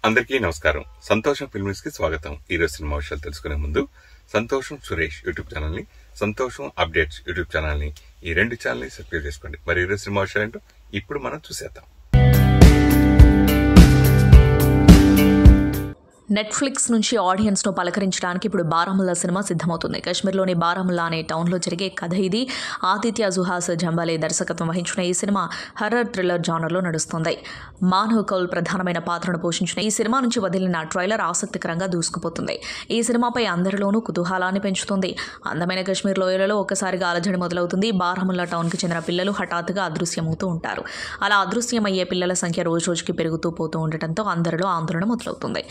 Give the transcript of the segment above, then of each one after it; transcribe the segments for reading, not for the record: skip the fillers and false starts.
అందరికీ నమస్కారం. సంతోషం ఫిల్మ్స్ కి స్వాగతం. ఈరోజు సినిమా విషయాలు తెలుసుకునే ముందు సంతోషం సురేష్ యూట్యూబ్ ఛానల్ ని, సంతోషం అప్డేట్స్ యూట్యూబ్ ఛానల్ ని, ఈ రెండు ఛానల్ ని సబ్స్క్రైబ్ చేసుకోండి. మరి ఈరోజు సినిమా విషయాలు ఏంటో ఇప్పుడు మనం చూసేద్దాం. నెట్ఫ్లిక్స్ నుంచి ఆడియన్స్ను పలకరించడానికి ఇప్పుడు బారాముల్లా సినిమా సిద్ధమవుతుంది. కాశ్మీర్లోని బారాముల్లా అనే టౌన్లో జరిగే కథ ఇది. ఆదిత్య జుహాస్ జంబాలే దర్శకత్వం వహించిన ఈ సినిమా హర్రర్ థ్రిల్లర్ జానర్లో నడుస్తుంది. మానవ్ కౌల్ ప్రధానమైన పాత్రను పోషించిన ఈ సినిమా నుంచి వదిలిన ట్రైలర్ ఆసక్తికరంగా దూసుకుపోతుంది. ఈ సినిమాపై అందరిలోనూ కుతూహలాన్ని పెంచుతుంది. అందమైన కాశ్మీర్ లోయలలో ఒక్కసారిగా అలజడి మొదలవుతుంది. బారాముల్లా టౌన్కి చెందిన పిల్లలు హఠాత్తుగా అదృశ్యమవుతూ ఉంటారు. అలా అదృశ్యమయ్యే పిల్లల సంఖ్య రోజుకి పెరుగుతూ పోతూ ఉండటంతో అందరిలో ఆందోళన మొదలవుతుంది.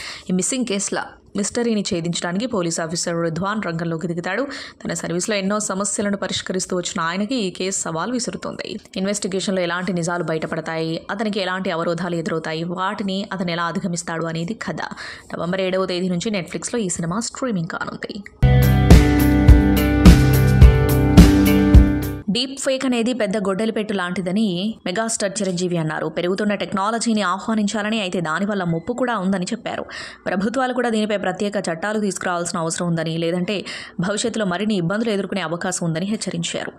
మిస్సింగ్ కేసుల మిస్టరీని ఛేదించడానికి పోలీస్ ఆఫీసర్ రిద్వాన్ రంగంలోకి దిగుతాడు. తన సర్వీస్లో ఎన్నో సమస్యలను పరిష్కరిస్తూ వచ్చిన ఆయనకి ఈ కేసు సవాల్ విసురుతుంది. ఇన్వెస్టిగేషన్లో ఎలాంటి నిజాలు బయటపడతాయి, అతనికి ఎలాంటి అవరోధాలు ఎదురవుతాయి, వాటిని అతను ఎలా అధిగమిస్తాడు అనేది కథ. నవంబర్ 7వ తేదీ నుంచి నెట్ఫ్లిక్స్లో ఈ సినిమా స్ట్రీమింగ్ కానుంది. డీప్ ఫేక్ అనేది పెద్ద గొడ్డలిపెట్టు లాంటిదని మెగాస్టార్ చిరంజీవి అన్నారు. పెరుగుతున్న టెక్నాలజీని ఆహ్వానించాలని, అయితే దానివల్ల ముప్పు కూడా ఉందని చెప్పారు. ప్రభుత్వాలు కూడా దీనిపై ప్రత్యేక చట్టాలు తీసుకురావాల్సిన అవసరం ఉందని, లేదంటే భవిష్యత్తులో మరిన్ని ఇబ్బందులు ఎదుర్కొనే అవకాశం ఉందని హెచ్చరించారు.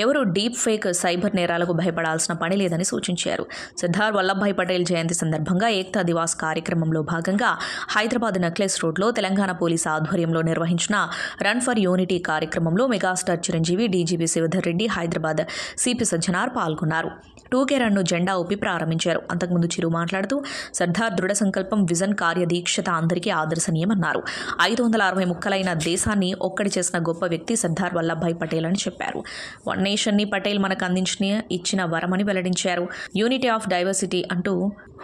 ఎవరు డీప్ ఫేక్ సైబర్ నేరాలకు భయపడాల్సిన పని లేదని సూచించారు. సర్దార్ వల్లభాయ్ పటేల్ జయంతి సందర్భంగా ఏక్తా దివాస్ కార్యక్రమంలో భాగంగా హైదరాబాద్ నక్లెస్ రోడ్లో తెలంగాణ పోలీసు ఆధ్వర్యంలో నిర్వహించిన రన్ ఫర్ యూనిటీ కార్యక్రమంలో megastar Chiranjeevi, DGP Shivadhar Reddy, Hyderabad CP Sajjanar పాల్గొన్నారు. 2K రన్ను జెండా ఊపి ప్రారంభించారు. అంతకుముందు చిరు మాట్లాడుతూ సర్దార్ దృఢ సంకల్పం, విజన్, కార్యదీక్షత అందరికీ ఆదర్శనీయమన్నారు. 560 ముక్కలైన దేశాన్ని ఒక్కడి చేసిన గొప్ప వ్యక్తి సర్దార్ వల్లభాయ్ పటేల్ అని చెప్పారు. వన్ నేషన్ ని పటేల్ మనకు ఇచ్చిన వరమని వెల్లడించారు. యూనిటీ ఆఫ్ డైవర్సిటీ అంటూ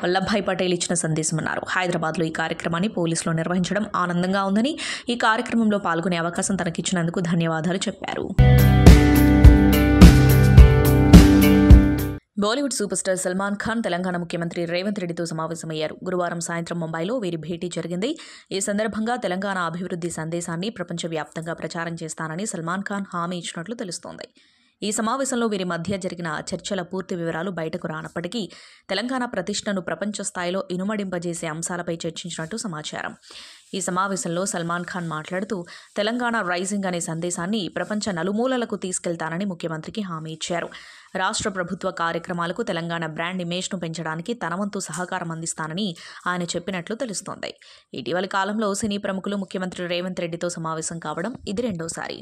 వల్లభాయ్ పటేల్ ఇచ్చిన సందేశమన్నారు. హైదరాబాద్లో ఈ కార్యక్రమాన్ని పోలీసులు నిర్వహించడం ఆనందంగా ఉందని, ఈ కార్యక్రమంలో పాల్గొనే అవకాశం తనకిచ్చినందుకు ధన్యవాదాలు చెప్పారు. బాలీవుడ్ సూపర్ స్టార్ సల్మాన్ ఖాన్ తెలంగాణ ముఖ్యమంత్రి రేవంత్ రెడ్డితో సమావేశమయ్యారు. గురువారం సాయంత్రం ముంబైలో వీరి భేటీ జరిగింది. ఈ సందర్భంగా తెలంగాణ అభివృద్ధి సందేశాన్ని ప్రపంచవ్యాప్తంగా ప్రచారం చేస్తానని సల్మాన్ ఖాన్ హామీ ఇచ్చినట్లు తెలుస్తోంది. ఈ సమావేశంలో వీరి మధ్య జరిగిన చర్చల పూర్తి వివరాలు బయటకు రానప్పటికీ తెలంగాణ ప్రతిష్టను ప్రపంచ స్థాయిలో ఇనుమడింపజేసే అంశాలపై చర్చించినట్టు సమాచారం. ఈ సమావేశంలో సల్మాన్ ఖాన్ మాట్లాడుతూ తెలంగాణ రైజింగ్ అనే సందేశాన్ని ప్రపంచ నలుమూలలకు తీసుకెళ్తానని ముఖ్యమంత్రికి హామీ ఇచ్చారు. రాష్ట్ర ప్రభుత్వ కార్యక్రమాలకు తెలంగాణ బ్రాండ్ ఇమేజ్ను పెంచడానికి తన వంతు సహకారం అందిస్తానని ఆయన చెప్పినట్లు తెలుస్తోంది. ఇటీవలి కాలంలో సినీ ప్రముఖులు ముఖ్యమంత్రి రేవంత్ రెడ్డితో సమావేశం కావడం ఇది రెండోసారి.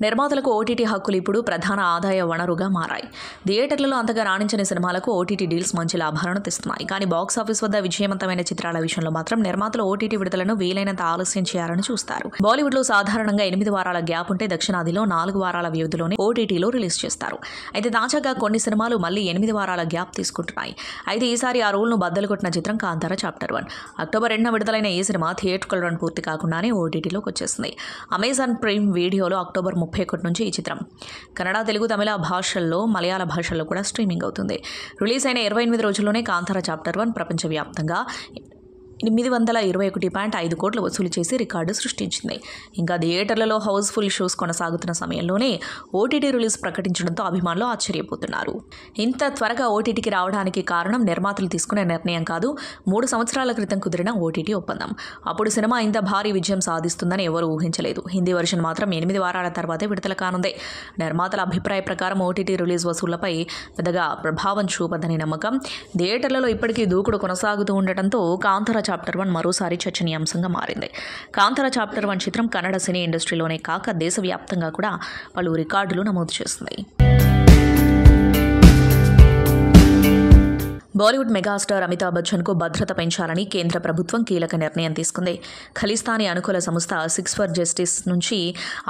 నిర్మాతలకు ఓటీటీ హక్కులు ఇప్పుడు ప్రధాన ఆదాయ వనరుగా మారాయి. థియేటర్లలో అంతగా రాణించని సినిమాలకు ఓటీటీ డీల్స్ మంచి లాభాలను తెస్తున్నాయి. కానీ బాక్సాఫీస్ వద్ద విజయవంతమైన చిత్రాల విషయంలో మాత్రం నిర్మాతలు ఓటీటీ విడుదలను వీలైనంత ఆలస్యం చేయాలని చూస్తారు. బాలీవుడ్లో సాధారణంగా 8 వారాల గ్యాప్ ఉంటే దక్షిణాదిలో 4 వారాల వ్యవధిలోనే ఓటీటీలో రిలీజ్ చేస్తారు. అయితే తాజాగా కొన్ని సినిమాలు మళ్లీ 8 వారాల గ్యాప్ తీసుకుంటున్నాయి. అయితే ఈసారి ఆ రూల్ను బద్దలు కొట్టిన చిత్రం కాంతార చాప్టర్ 1. అక్టోబర్ 2న విడుదలైన ఈ సినిమా థియేట్రికల్ రన్ పూర్తి కాకుండానే ఓటీటీలోకి వచ్చేసింది. అమెజాన్ ప్రైమ్ వీడియోలో అక్టోబర్ 31 నుంచి ఈ చిత్రం కన్నడ, తెలుగు, తమిళ భాషల్లో, మలయాళ భాషల్లో కూడా స్ట్రీమింగ్ అవుతుంది. రిలీజ్ అయిన 28 రోజుల్లోనే కాంతార చాప్టర్ 1 ప్రపంచవ్యాప్తంగా 821.5 కోట్లు వసూలు చేసి రికార్డు సృష్టించింది. ఇంకా థియేటర్లలో హౌస్ఫుల్ షోస్ కొనసాగుతున్న సమయంలోనే ఓటీటీ రిలీజ్ ప్రకటించడంతో అభిమానులు ఆశ్చర్యపోతున్నారు. ఇంత త్వరగా ఓటీటీకి రావడానికి కారణం నిర్మాతలు తీసుకునే నిర్ణయం కాదు, 3 సంవత్సరాల క్రితం కుదిరిన ఓటీటీ ఒప్పందం. అప్పుడు సినిమా ఇంత భారీ విజయం సాధిస్తుందని ఎవరూ ఊహించలేదు. హిందీ వర్షన్ మాత్రం 8 వారాల తర్వాతే విడుదల కానుంది. నిర్మాతల అభిప్రాయ ప్రకారం ఓటీటీ రిలీజ్ వసూళ్లపై పెద్దగా ప్రభావం చూపదని నమ్మకం. థియేటర్లలో ఇప్పటికీ దూకుడు కొనసాగుతూ ఉండటంతో కాంతార చాప్టర్ 1 మరోసారి చర్చనీయాంశంగా మారింది. కాంతార చాప్టర్ 1 చిత్రం కన్నడ సినీ ఇండస్ట్రీలోనే కాక దేశవ్యాప్తంగా కూడా పలు రికార్డులు నమోదు చేస్తుంది. బాలీవుడ్ మెగాస్టార్ అమితాబ్ బచ్చన్కు భద్రత పెంచాలని కేంద్ర ప్రభుత్వం కీలక నిర్ణయం తీసుకుంది. ఖలిస్తానీ అనుకూల సంస్థ 6 ఫర్ జస్టిస్ నుంచి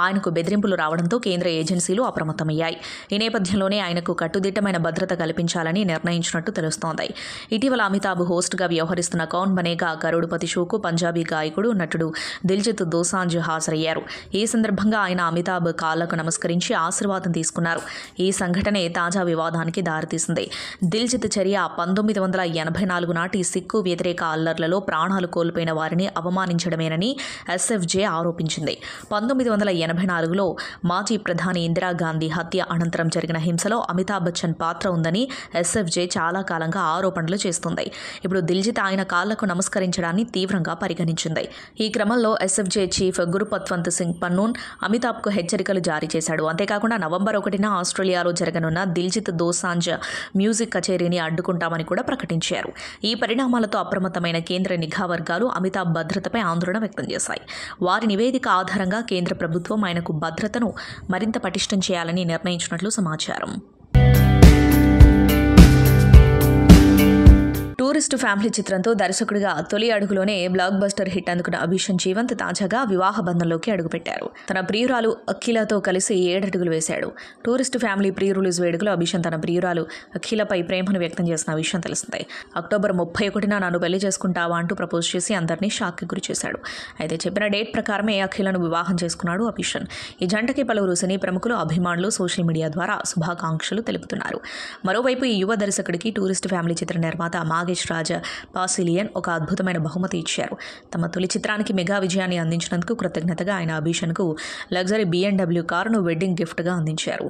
ఆయనకు బెదిరింపులు రావడంతో కేంద్ర ఏజెన్సీలు అప్రమత్తమయ్యాయి. ఈ నేపథ్యంలోనే ఆయనకు కట్టుదిట్టమైన భద్రత కల్పించాలని నిర్ణయించినట్టు తెలుస్తోంది. ఇటీవల అమితాబ్ హోస్ట్గా వ్యవహరిస్తున్న కౌన్ బనేగా కరోడుపతి షోకు పంజాబీ గాయకుడు, నటుడు దిల్జిత్ దోసాంజ్ హాజరయ్యారు. ఈ సందర్భంగా ఆయన అమితాబ్ కాళ్లకు నమస్కరించి ఆశీర్వాదం తీసుకున్నారు. ఈ సంఘటనే తాజా వివాదానికి దారితీసింది. దిల్జిత్ చర్య 1984 నాటి సిక్కు వ్యతిరేక అల్లర్లలో ప్రాణాలు కోల్పోయిన వారిని అవమానించడమేనని ఎస్ఎఫ్జే ఆరోపించింది. 1984లో మాజీ ప్రధాని ఇందిరాగాంధీ హత్య అనంతరం జరిగిన హింసలో అమితాబ్ బచ్చన్ పాత్ర ఉందని ఎస్ఎఫ్జే చాలా కాలంగా ఆరోపణలు చేస్తుంది. ఇప్పుడు దిల్జిత్ ఆయన కాళ్లకు నమస్కరించడాన్ని తీవ్రంగా పరిగణించింది. ఈ క్రమంలో ఎస్ఎఫ్జే చీఫ్ గురుపత్వంత్ సింగ్ పన్నూన్ అమితాబ్కు హెచ్చరికలు జారీ చేశాడు. అంతేకాకుండా నవంబర్ 1న ఆస్ట్రేలియాలో జరగనున్న దిల్జిత్ దోసాంజ్ మ్యూజిక్ కచేరీని అడ్డుకుంటామని కూడా ప్రకటించారు. ఈ పరిణామాలతో అప్రమత్తమైన కేంద్ర నిఘా వర్గాలు అమితాబ్ భద్రతపై ఆందోళన వ్యక్తం చేశాయి. వారి నివేదిక ఆధారంగా కేంద్ర ప్రభుత్వం ఆయనకు భద్రతను మరింత పటిష్టం చేయాలని నిర్ణయించినట్లు సమాచారం. టూరిస్ట్ ఫ్యామిలీ చిత్రంతో దర్శకుడిగా తొలి అడుగులోనే బ్లాక్ బస్టర్ హిట్ అందుకున్న అభిషన్ జీవంత్ తాజాగా వివాహ బంధంలోకి అడుగుపెట్టారు. తన ప్రియురాలు అఖిలతో కలిసి 7 అడుగులు వేశాడు. టూరిస్ట్ ఫ్యామిలీ ప్రీ రిలీజ్ వేడుకలో అభిషన్ తన ప్రియురాలు అఖిలపై ప్రేమను వ్యక్తం చేసిన విషయం తెలిసిందే. అక్టోబర్ 31న నన్ను పెళ్లి చేసుకుంటావా అంటూ ప్రపోజ్ చేసి అందరినీ షాక్కి గురి చేశాడు. అయితే చెప్పిన డేట్ ప్రకారమే అఖిలను వివాహం చేసుకున్నాడు అభిషన్. ఈ జంటకి పలువురు సినీ ప్రముఖులు, అభిమానులు సోషల్ మీడియా ద్వారా శుభాకాంక్షలు తెలుపుతున్నారు. మరోవైపు ఈ యువ దర్శకుడికి టూరిస్ట్ ఫ్యామిలీ చిత్ర నిర్మాత నాగేష్ రాజ్ పాసిలియన్ ఒక అద్భుతమైన బహుమతి ఇచ్చారు. తమ తొలి చిత్రానికి మెగా విజయాన్ని అందించినందుకు కృతజ్ఞతగా ఆయన అభిషన్కు లగ్జరీ BMW కారును వెడ్డింగ్ గిఫ్ట్గా అందించారు.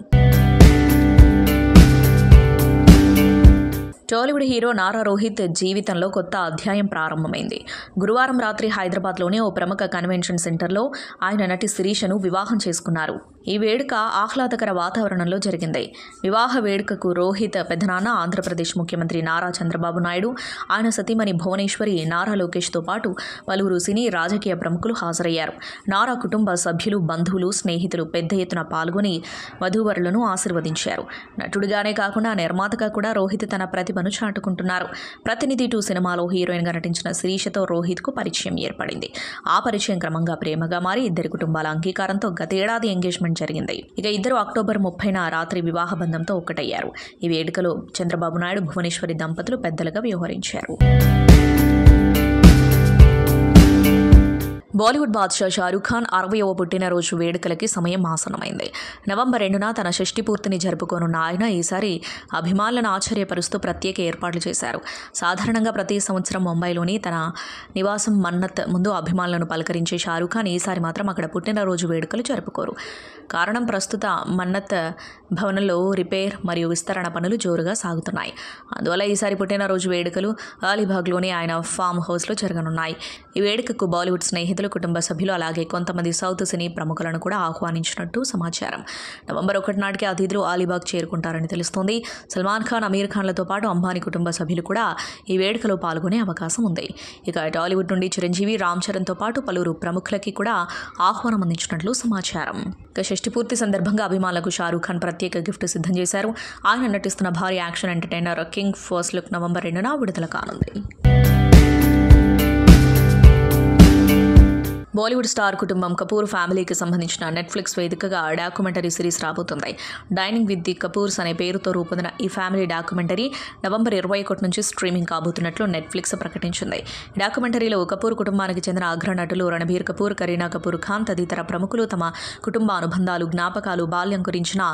టాలీవుడ్ హీరో నారా రోహిత్ జీవితంలో కొత్త అధ్యాయం ప్రారంభమైంది. గురువారం రాత్రి హైదరాబాద్లోని ఓ ప్రముఖ కన్వెన్షన్ సెంటర్లో ఆయన నటి శిరీషను వివాహం చేసుకున్నారు. ఈ వేడుక ఆహ్లాదకర వాతావరణంలో జరిగింది. వివాహ వేడుకకు రోహిత్ పెద్దనాన్న, ఆంధ్రప్రదేశ్ ముఖ్యమంత్రి నారా చంద్రబాబు నాయుడు, ఆయన సతీమణి భువనేశ్వరి, నారా లోకేష్తో పాటు పలువురు సినీ, రాజకీయ ప్రముఖులు హాజరయ్యారు. నారా కుటుంబ సభ్యులు, బంధువులు, స్నేహితులు పెద్ద ఎత్తున పాల్గొని వధూవరులను ఆశీర్వదించారు. నటుడిగానే కాకుండా నిర్మాతగా కూడా రోహిత్ తన ప్రతిభను చాటుకుంటున్నారు. ప్రతినిధి 2 సినిమాలో హీరోయిన్గా నటించిన శిరీషతో రోహిత్కు పరిచయం ఏర్పడింది. ఆ పరిచయం క్రమంగా ప్రేమగా మారి ఇద్దరి కుటుంబాల అంగీకారంతో గతేడాది ఎంగేజ్మెంట్ జరిగింది. ఇక ఇద్దరు అక్టోబర్ 30న రాత్రి వివాహ బంధంతో ఒక్కటయ్యారు. ఈ వేడుకలో చంద్రబాబు నాయుడు, భువనేశ్వరి దంపతులు పెద్దలుగా వ్యవహరించారు. బాలీవుడ్ బాద్షా షారూఖ్ ఖాన్ 60వ పుట్టినరోజు వేడుకలకి సమయం ఆసన్నమైంది. నవంబర్ 2న తన షష్ఠి పూర్తిని జరుపుకోనున్న ఆయన ఈసారి అభిమానులను ఆశ్చర్యపరుస్తూ ప్రత్యేక ఏర్పాట్లు చేశారు. సాధారణంగా ప్రతి సంవత్సరం ముంబైలోని తన నివాసం మన్నత్ ముందు అభిమానులను పలకరించే షారూఖ్ ఖాన్ ఈసారి మాత్రం అక్కడ పుట్టినరోజు వేడుకలు జరుపుకోరు. కారణం, ప్రస్తుత మన్నత్ భవనంలో రిపేర్ మరియు విస్తరణ పనులు జోరుగా సాగుతున్నాయి. అందువల్ల ఈసారి పుట్టినరోజు వేడుకలు అలీబాగ్లోని ఆయన ఫామ్ హౌస్లో జరగనున్నాయి. ఈ వేడుకకు బాలీవుడ్ స్నేహితులు, కుటుంబ సభ్యులు, అలాగే కొంతమంది సౌత్ సినీ ప్రముఖులను కూడా ఆహ్వానించినట్టు సమాచారం. నవంబర్ 1 నాటికి అతిథులు అలీబాగ్ చేరుకుంటారని తెలుస్తోంది. సల్మాన్ ఖాన్, అమీర్ ఖాన్లతో పాటు అంబానీ కుటుంబ సభ్యులు కూడా ఈ వేడుకలో పాల్గొనే అవకాశం ఉంది. ఇక టాలీవుడ్ నుండి చిరంజీవి, రామ్ చరణ్తో పాటు పలువురు ప్రముఖులకి కూడా ఆహ్వానం అందించినట్లు సమాచారం. ఇక షష్ఠి పూర్తి సందర్భంగా అభిమానులకు షారూఖ్ ఖాన్ ప్రత్యేక గిఫ్ట్ సిద్ధం చేశారు. ఆయన నటిస్తున్న భారీ action entertainer King first look November 2న విడుదల కానుంది. బాలీవుడ్ స్టార్ కుటుంబం కపూర్ ఫ్యామిలీకి సంబంధించిన నెట్ఫ్లిక్స్ వేదికగా డాక్యుమెంటరీ సిరీస్ రాబోతుంది. డైనింగ్ విత్ ది కపూర్స్ అనే పేరుతో రూపొందిన ఈ ఫ్యామిలీ డాక్యుమెంటరీ నవంబర్ 21 నుంచి స్ట్రీమింగ్ కాబోతున్నట్లు నెట్ఫ్లిక్స్ ప్రకటించింది. డాక్యుమెంటరీలో కపూర్ కుటుంబానికి చెందిన అగ్రనటులు రణబీర్ కపూర్, కరీనా కపూర్ ఖాన్ తదితర ప్రముఖులు తమ కుటుంబ అనుబంధాలు, జ్ఞాపకాలు, బాల్యం గురించిన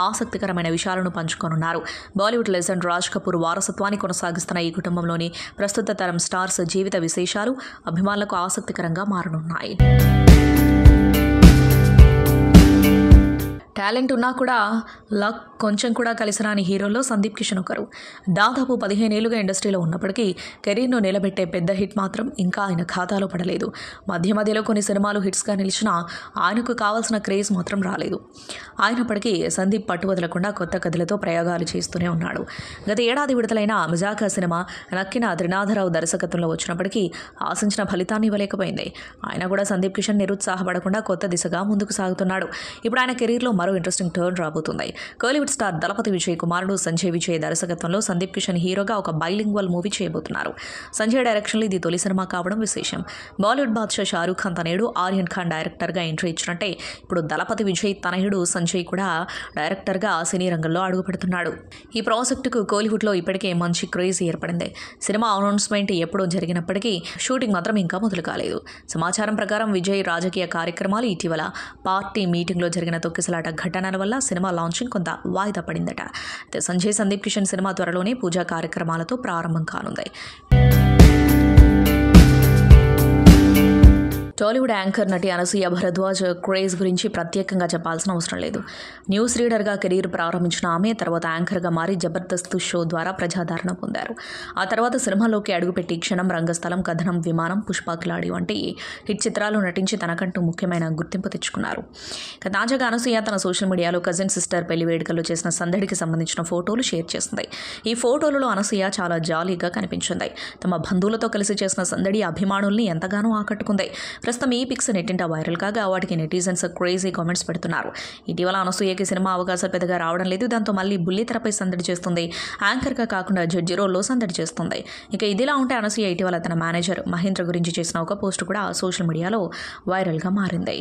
ఆసక్తికరమైన విషయాలను పంచుకోనున్నారు. బాలీవుడ్ లెజెండ్ రాజ్ కపూర్ వారసత్వాన్ని కొనసాగిస్తున్న ఈ కుటుంబంలోని ప్రస్తుత తరం స్టార్స్ జీవిత విశేషాలు అభిమానులకు ఆసక్తికరంగా మారనున్నాయి. టాలెంట్ ఉన్నా కూడా లక్ కొంచెం కూడా కలిసి రాని హీరోల్లో సందీప్ కిషన్ ఒకరు. దాదాపు 15 ఏళ్లుగా ఇండస్ట్రీలో ఉన్నప్పటికీ కెరీర్ను నిలబెట్టే పెద్ద హిట్ మాత్రం ఇంకా ఆయన ఖాతాలో పడలేదు. మధ్యలో కొన్ని సినిమాలు హిట్స్గా నిలిచినా ఆయనకు కావాల్సిన క్రేజ్ మాత్రం రాలేదు. అయినప్పటికీ సందీప్ పట్టువదలకుండా కొత్త కథలతో ప్రయోగాలు చేస్తూనే ఉన్నాడు. గత ఏడాది విడుదలైన మజాకా సినిమా నక్కిన త్రినాథరావు దర్శకత్వంలో వచ్చినప్పటికీ ఆశించిన ఫలితాన్ని ఇవ్వలేకపోయింది. ఆయన కూడా సందీప్ కిషన్ నిరుత్సాహపడకుండా కొత్త దిశగా ముందుకు సాగుతున్నాడు. ఇప్పుడు ఆయన కెరీర్లో మరో ఇంట్రెస్టింగ్ టర్న్ రాబోతుంది. కోలీవుడ్ స్టార్ దళపతి విజయ్ కుమారుడు సంజయ్ విజయ్ దర్శకత్వంలో సందీప్ కిషన్ హీరోగా ఒక బైలింగ్వల్ మూవీ చేయబోతున్నారు. సంజయ్ డైరెక్షన్లో ఇది తొలి సినిమా కావడం విశేషం. బాలీవుడ్ బాద్షా షారూఖ్ ఖాన్ తనయుడు ఆర్యన్ ఖాన్ డైరెక్టర్గా ఎంట్రీ ఇచ్చినట్టే ఇప్పుడు దళపతి విజయ్ తనయుడు సంజయ్ కూడా డైరెక్టర్గా సినీ రంగంలో అడుగుపెడుతున్నాడు. ఈ ప్రాజెక్టుకు కోలీవుడ్లో ఇప్పటికే మంచి క్రేజ్ ఏర్పడింది. సినిమా అనౌన్స్మెంట్ ఎప్పుడో జరిగినప్పటికీ షూటింగ్ మాత్రం ఇంకా మొదలు కాలేదు. సమాచారం ప్రకారం విజయ్ రాజకీయ కార్యక్రమాలు, ఇటీవల పార్టీ మీటింగ్లో జరిగిన తొక్కిసలాట ఘటనల వల్ల సినిమా లాంచింగ్ కొంత వాయిదా పడిందట. అయితే సంజయ్ సందీప్ కిషన్ సినిమా త్వరలోనే పూజా కార్యక్రమాలతో ప్రారంభం కానుంది. టాలీవుడ్ యాంకర్ నటి అనసూయ భరద్వాజ్ క్రేజ్ గురించి ప్రత్యేకంగా చెప్పాల్సిన అవసరం లేదు. న్యూస్ రీడర్గా కెరీర్ ప్రారంభించిన ఆమె తర్వాత యాంకర్గా మారి జబర్దస్త్ షో ద్వారా ప్రజాదరణ పొందారు. ఆ తర్వాత సినిమాలోకి అడుగుపెట్టి క్షణం, రంగస్థలం, కథనం, విమానం, పుష్పకిలాడి వంటి హిట్ చిత్రాలు నటించి తనకంటూ ముఖ్యమైన గుర్తింపు తెచ్చుకున్నారు. తాజాగా అనసూయ తన సోషల్ మీడియాలో కజిన్ సిస్టర్ పెళ్లి వేడుకల్లో చేసిన సందడికి సంబంధించిన ఫోటోలు షేర్ చేసింది. ఈ ఫోటోలలో అనసూయ చాలా జాలీగా కనిపించింది. తమ బంధువులతో కలిసి చేసిన సందడి అభిమానుల్ని ఎంతగానో ఆకట్టుకుంది. ప్రస్తుతం ఈ పిక్స్ నెట్టింట వైరల్ కాగా వాటికి నెటిజన్స్ క్రేజీ కామెంట్స్ పెడుతున్నారు. ఇటీవల అనసూయకి సినిమా అవకాశాలు పెద్దగా రావడం లేదు. దాంతో మళ్ళీ బుల్లితెరపై సందడి చేస్తుంది. యాంకర్గా కాకుండా జడ్జి రోల్లో సందడి చేస్తుంది. ఇక ఇదిలా ఉంటే అనసూయ ఇటీవల తన మేనేజర్ మహేంద్ర గురించి చేసిన ఒక పోస్ట్ కూడా సోషల్ మీడియాలో వైరల్గా మారింది.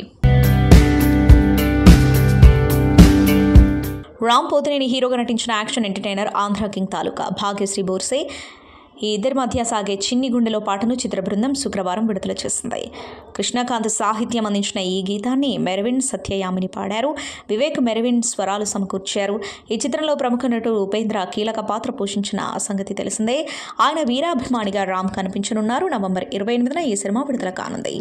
రామ్ పోతినేని హీరోగా నటించిన యాక్షన్ ఎంటర్టైనర్ ఆంధ్ర కింగ్ తాలూకా భాగ్యశ్రీ బోర్సే ఈ ఇద్దరి మధ్య సాగే చిన్ని గుండెలో పాటను చిత్ర బృందం శుక్రవారం విడుదల చేసింది. కృష్ణకాంత్ సాహిత్యం అందించిన ఈ గీతాన్ని మెర్విన్ సత్యయామిని పాడారు. వివేక్ మెర్విన్ స్వరాలు సమకూర్చారు. ఈ చిత్రంలో ప్రముఖ నటుడు ఉపేంద్ర కీలక పాత్ర పోషించిన సంగతి తెలిసిందే. ఆయన వీరాభిమానిగా రామ్ కనిపించనున్నారు. నవంబర్ 28న ఈ సినిమా విడుదల కానుంది.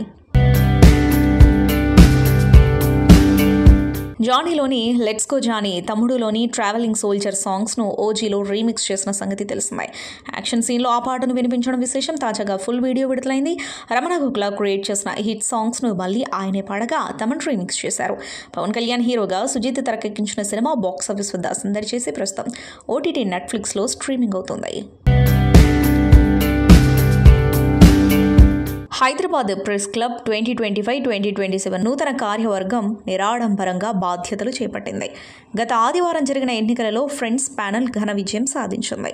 జానీలోని లెట్స్ గో జానీ, తమ్ముడులోని ట్రావెలింగ్ సోల్జర్ సాంగ్స్ను ఓజీలో రీమిక్స్ చేసిన సంగతి తెలిసిందే. యాక్షన్ సీన్లో ఆ పాటను వినిపించడం విశేషం. తాజాగా ఫుల్ వీడియో విడుదలైంది. రమణ గుగ్లా క్రియేట్ చేసిన హిట్ సాంగ్స్ను మళ్ళీ ఆయనే పాడగా తమన్ రీమిక్స్ చేశారు. పవన్ కళ్యాణ్ హీరోగా సుజిత్ తెరకెక్కించిన సినిమా బాక్సాఫీస్ వద్ద సందడి చేసి ప్రస్తుతం ఓటీటీ నెట్ఫ్లిక్స్లో స్ట్రీమింగ్ అవుతుంది. హైదరాబాద్ ప్రెస్ క్లబ్ 2025-2027 నూతన కార్యవర్గం నిరాడంబరంగా బాధ్యతలు చేపట్టింది. గత ఆదివారం జరిగిన ఎన్నికలలో ఫ్రెండ్స్ ప్యానెల్ ఘన విజయం సాధించింది.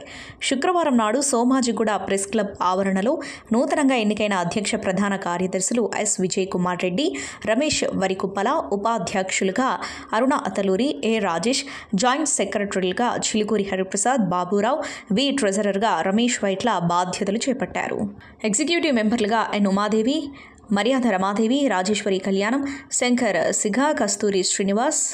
శుక్రవారం నాడు సోమాజిగూడ ప్రెస్ క్లబ్ ఆవరణలో నూతనంగా ఎన్నికైన అధ్యక్ష ప్రధాన కార్యదర్శులు ఎస్ విజయ్ కుమార్ రెడ్డి, రమేష్ వరికుప్పల, ఉపాధ్యక్షులుగా అరుణ అతలూరి, ఏ రాజేష్, జాయింట్ సెక్రటరీలుగా చిలుకూరి హరిప్రసాద్, బాబురావు, వి ట్రెజరర్గా రమేష్ వైట్ల బాధ్యతలు చేపట్టారు. ఎగ్జిక్యూటివ్ మెంబర్లుగా ఎన్ ఉమాదేవి, మర్యాద రమాదేవి, రాజేశ్వరి కళ్యాణం, శంకర్ సిఘా, కస్తూరి శ్రీనివాస్,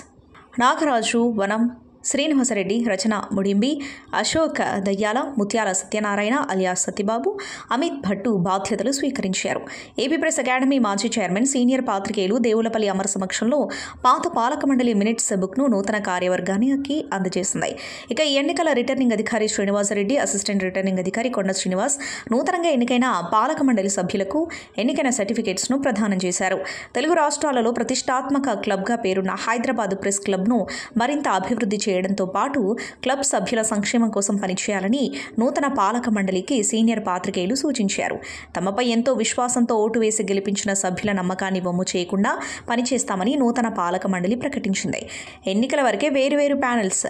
నాగరాజు వనం, శ్రీనివాసరెడ్డి, రచన ముడింబి, అశోక్ దయ్యాల, ముత్యాల సత్యనారాయణ అలియాస్ సత్యబాబు, అమిత్ భట్టు బాధ్యతలు స్వీకరించారు. ఏపీ ప్రెస్ అకాడమీ మాజీ చైర్మన్, సీనియర్ పాత్రికేయులు దేవులపల్లి అమర్ సమక్షంలో పాత పాలక మండలి మినిట్స్ బుక్ను నూతన కార్యవర్గానికి అందజేసింది. ఇక ఈ ఎన్నికల రిటర్నింగ్ అధికారి శ్రీనివాసరెడ్డి, అసిస్టెంట్ రిటర్నింగ్ అధికారి కొండ శ్రీనివాస్ నూతనంగా ఎన్నికైన పాలక మండలి సభ్యులకు ఎన్నికైన సర్టిఫికేట్స్ను ప్రదానం చేశారు. తెలుగు రాష్ట్రాలలో ప్రతిష్టాత్మక క్లబ్గా పేరున్న హైదరాబాద్ ప్రెస్ క్లబ్ను మరింత అభివృద్ధి చేయడంతో పాటు క్లబ్ సభ్యుల సంక్షేమం కోసం పనిచేయాలని నూతన పాలక మండలికి సీనియర్ పాత్రికేయులు సూచించారు. తమపై ఎంతో విశ్వాసంతో ఓటు వేసి గెలిపించిన సభ్యుల నమ్మకాన్ని వమ్ము చేయకుండా పనిచేస్తామని నూతన పాలక మండలి ప్రకటించింది. ఎన్నికల వరకే వేరువేరు ప్యానెల్స్,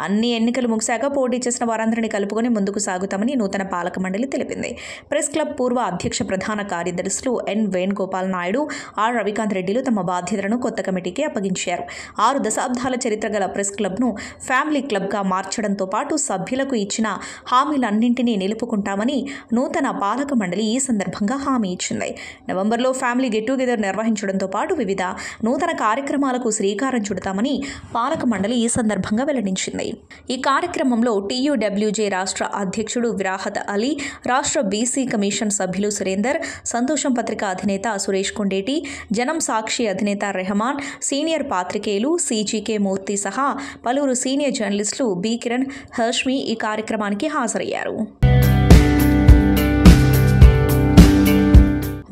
అన్ని ఎన్నికలు ముగిశాక పోటీ చేసిన వారందరినీ కలుపుకొని ముందుకు సాగుతామని నూతన పాలక మండలి తెలిపింది. ప్రెస్ క్లబ్ పూర్వ అధ్యక్ష ప్రధాన కార్యదర్శులు ఎన్ వేణుగోపాల్ నాయుడు, ఆర్ రవికాంత్ రెడ్డిలు తమ బాధ్యతలను కొత్త కమిటీకి అప్పగించారు. 6 దశాబ్దాల చరిత్ర గల ప్రెస్ క్లబ్ను ఫ్యామిలీ క్లబ్గా మార్చడంతో పాటు సభ్యులకు ఇచ్చిన హామీలన్నింటినీ నిలుపుకుంటామని నూతన పాలక మండలి ఈ సందర్భంగా హామీ ఇచ్చింది. నవంబర్లో ఫ్యామిలీ గెట్ టుగెదర్ నిర్వహించడంతో పాటు వివిధ నూతన కార్యక్రమాలకు శ్రీకారం చుడతామని పాలక మండలి ఈ సందర్భంగా వెల్లడించింది. ఈ కార్యక్రమంలో టీయూడబ్ల్యూజే రాష్ట్ర అధ్యక్షుడు విరాహత్ అలీ, రాష్ట్ర బీసీ కమిషన్ సభ్యులు సురేందర్, సంతోషం పత్రిక అధినేత సురేష్ కొండేటి, జనం సాక్షి అధినేత రెహమాన్, సీనియర్ పాత్రికేయులు సీజీకే మూర్తి సహా పలువురు సీనియర్ జర్నలిస్టులు బి కిరణ్, హర్ష్మి ఈ కార్యక్రమానికి హాజరయ్యారు.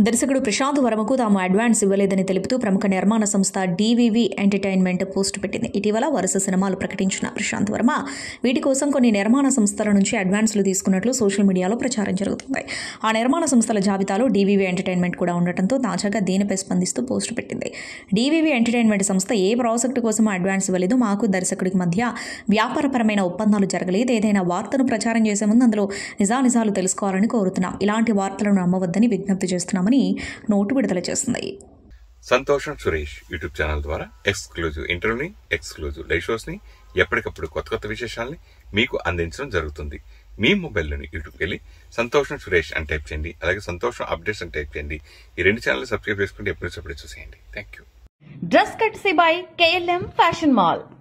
దర్శకుడు ప్రశాంత్ వర్మకు తాము అడ్వాన్స్ ఇవ్వలేదని తెలుపుతూ ప్రముఖ నిర్మాణ సంస్థ డీవీవీ ఎంటర్టైన్మెంట్ పోస్ట్ పెట్టింది. ఇటీవల వరుస సినిమాలు ప్రకటించిన ప్రశాంత్ వర్మ వీటి కోసం కొన్ని నిర్మాణ సంస్థల నుంచి అడ్వాన్స్లు తీసుకున్నట్లు సోషల్ మీడియాలో ప్రచారం జరుగుతుంది. ఆ నిర్మాణ సంస్థల జాబితాలో డీవీవీ ఎంటర్టైన్మెంట్ కూడా ఉండటంతో తాజాగా దీనిపై స్పందిస్తూ పోస్ట్ పెట్టింది. డీవీవీ ఎంటర్టైన్మెంట్ సంస్థ ఏ ప్రాజెక్టు కోసం అడ్వాన్స్ ఇవ్వలేదు, మాకు దర్శకుడికి మధ్య వ్యాపారపరమైన ఒప్పందాలు జరగలేదు, ఏదైనా వార్తను ప్రచారం చేసే ముందు అందులో నిజానిజాలు తెలుసుకోవాలని కోరుతున్నాం, ఇలాంటి వార్తలను నమ్మవద్దని విజ్ఞప్తి చేస్తున్నామని నోటు విడుదల చేస్తుంది. సంతోషం సురేష్ యూట్యూబ్ ఛానల్ ద్వారా ఎక్స్క్లూజివ్ ఇంటర్వ్యూని, ఎక్స్క్లూజివ్ లైవ్ షోస్ ని, ఎప్పటికప్పుడు కొత్త కొత్త విశేషాలని మీకు అందించడం జరుగుతుంది. మీ మొబైల్లోని యూట్యూబ్కి వెళ్ళి సంతోషం సురేష్ అని టైప్ చేయండి, అలాగే సంతోషం అప్డేట్స్ అని టైప్ చేయండి. ఈ 2 ఛానల్ సబ్స్క్రైబ్ చేసుకుంటే ఎప్పుడు చూసేయండి. Thank you. Dress courtesy by KLM Fashion Mall.